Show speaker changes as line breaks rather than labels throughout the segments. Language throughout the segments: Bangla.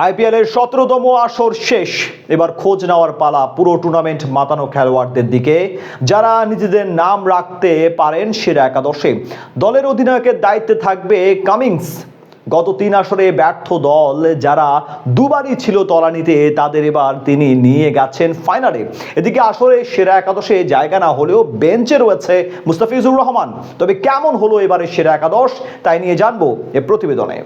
আইপিএলের 17তম আসর শেষ। এবার খোঁজ নেওয়ার পালা পুরো টুর্নামেন্ট মাতানো খেলোয়াড়দের দিকে, যারা নিজেদের নাম রাখতে পারেন সেরা একাদশে। দলের অধিনায়কের দায়িত্বে থাকবে কামিন্স। গত 3 আসরে ব্যর্থ দল যারা দুবারই ছিল তলানিতে, তাদের এবার তিনি নিয়ে গেছেন ফাইনালে। এদিকে আসরে সেরা একাদশে জায়গা না হলেও বেঞ্চে রয়েছে মুস্তাফিজুর রহমান। তবে কেমন হলো এবারের সেরা একাদশ, তাই নিয়ে জানবো এ প্রতিবেদনে।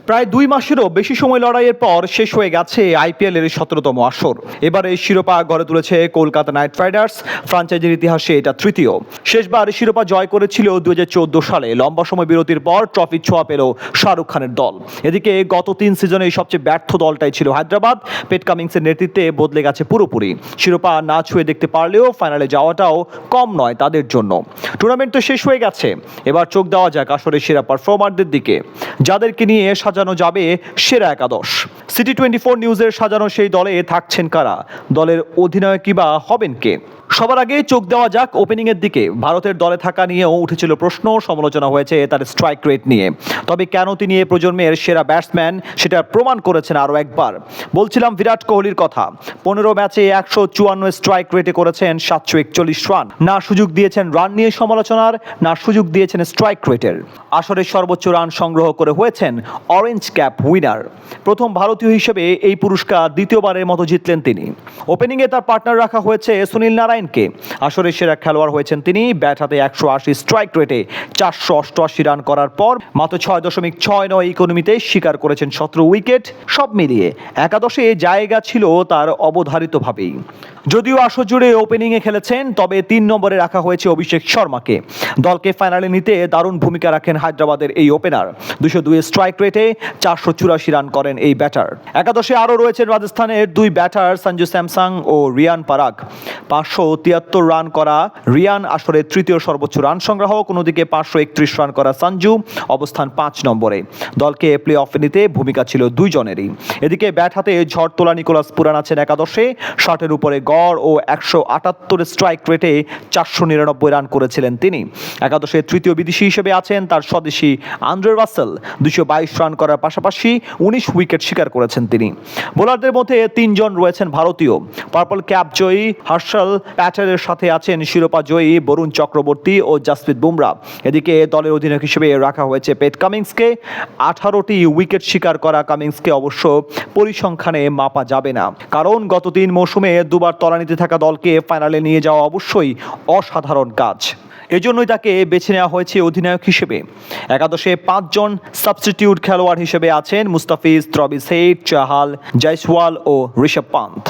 প্রায় 2 মাসেরও বেশি সময় লড়াইয়ের পর শেষ হয়ে গেছে আইপিএলের 17তম আসর। এবারে শিরোপা গড়ে তুলেছে কলকাতা নাইট রাইডার্স। ফ্র্যাঞ্চাইজির ইতিহাসে এটা তৃতীয়। শেষবার শিরোপা জয় করেছিল 2014 সালে। লম্বা সময় বিরতির পর ট্রফির ছোঁয়া পেল শাহরুখ খানের দল। এদিকে গত 3 সিজনে সবচেয়ে ব্যর্থ দলটাই ছিল হায়দ্রাবাদ। পেট কামিন্সের নেতৃত্বে বদলে গেছে পুরোপুরি। শিরোপা না ছুঁয়ে দেখতে পারলেও ফাইনালে যাওয়াটাও কম নয় তাদের জন্য। টুর্নামেন্ট তো শেষ হয়ে গেছে, এবার চোখ দেওয়া যাক আসলে সেরা পারফর্মারদের দিকে, যাদেরকে নিয়ে সাজানো যাবে সেরা একাদশ। সিটি 24 নিউজের সাজানো সেই দলে থাকছেন কারা, দলের অধিনায়কই বা হবেন কে? সবার আগে চোখ দেওয়া যাক ওপেনিং এর দিকে। ভারতের দলে থাকা নিয়েও উঠেছিল প্রশ্ন, সমালোচনা হয়েছে তার স্ট্রাইক রেট নিয়ে। তবে কেন তিনি এই প্রজন্মের সেরা ব্যাটসম্যান সেটা প্রমাণ করেছেন আরও একবার। বলছিলাম বিরাট কোহলির কথা। 15 ম্যাচে 154 স্ট্রাইক রেটে করেছেন 741 রান। না সুযোগ দিয়েছেন রান নিয়ে সমালোচনার, না সুযোগ দিয়েছেন স্ট্রাইক রেটের। আসরের সর্বোচ্চ রান সংগ্রহ করে হয়েছেন অরেঞ্জ ক্যাপ উইনার। প্রথম ভারতীয় হিসেবে এই পুরস্কার দ্বিতীয়বারের মতো জিতলেন তিনি। ওপেনিংয়ে তার পার্টনার রাখা হয়েছে সুনীল নারায়ণকে। আসরের সেরা খেলোয়াড় হয়েছেন তিনি। ব্যাট হাতে 180 স্ট্রাইক রেটে 488 রান করার পর মাত্র 6.69 ইকোনমিতে শিকার করেছেন 17 উইকেট। সব মিলিয়ে একাদশে জায়গা ছিল তার অবধারিতভাবেই। যদিও আসর জুড়ে ওপেনিংয়ে খেলেছেন, তবে 3 নম্বরে রাখা হয়েছে অভিষেক শর্মাকে। দলকে ফাইনালে নিতে দারুণ ভূমিকা রাখেন হায়দ্রাবাদের এই ওপেনার। 202 স্ট্রাইক রেটে 484 রান করেন এই ব্যাটার। একাদশে আরও রয়েছেন রাজস্থানের 2 ব্যাটার সঞ্জু স্যামসং ও রিয়ান পারাগ। 573 রান করা রিয়ান আসরে তৃতীয় সর্বোচ্চ রান সংগ্রাহক। অন্যদিকে 531 রান করা সঞ্জু অবস্থান 5 নম্বরে। দলকে প্লে অফে নিতে ভূমিকা ছিল 2 জনেরই। এদিকে ব্যাট হাতে ঝড় তোলা নিকোলাস পুরান আছেন একাদশে। 60-এর উপরে গড় ও 178 স্ট্রাইক রেটে 499 রান করেছিলেন তিনি। একাদশের তৃতীয় বিদেশি হিসেবে আছেন তার স্বদেশী আন্দ্রে রাসেল। 222 রান করার পাশাপাশি 19 উইকেট শিকার করেছেন তিনি। বোলারদের মধ্যে 3 জন রয়েছেন ভারতীয়। পার্পল ক্যাপ জয়ী হার্শাল প্যাটেলের সাথে আছেন শিরোপা জয়ী বরুণ চক্রবর্তী ও জাসপ্রীত বুমরা। এদিকে দলের অধিনায়ক হিসেবে রাখা হয়েছে পেট কামিন্সকে। 18টি উইকেট শিকার করা কামিন্সকে অবশ্য পরিসংখ্যানে মাপা যাবে না, কারণ গত 3 মৌসুমে 2 বার তলানিতে থাকা দলকে ফাইনালে নিয়ে যাওয়া অবশ্যই অসাধারণ কাজ। এজন্যই তাকে বেছে নেওয়া হয়েছে অধিনায়ক হিসেবে। একাদশে 5 জন সাবস্টিটিউট খেলোয়াড় হিসেবে আছেন মুস্তাফিজ, ত্রবিস হেড, চাহাল, জয়সওয়াল ও ঋষভ পান্থ।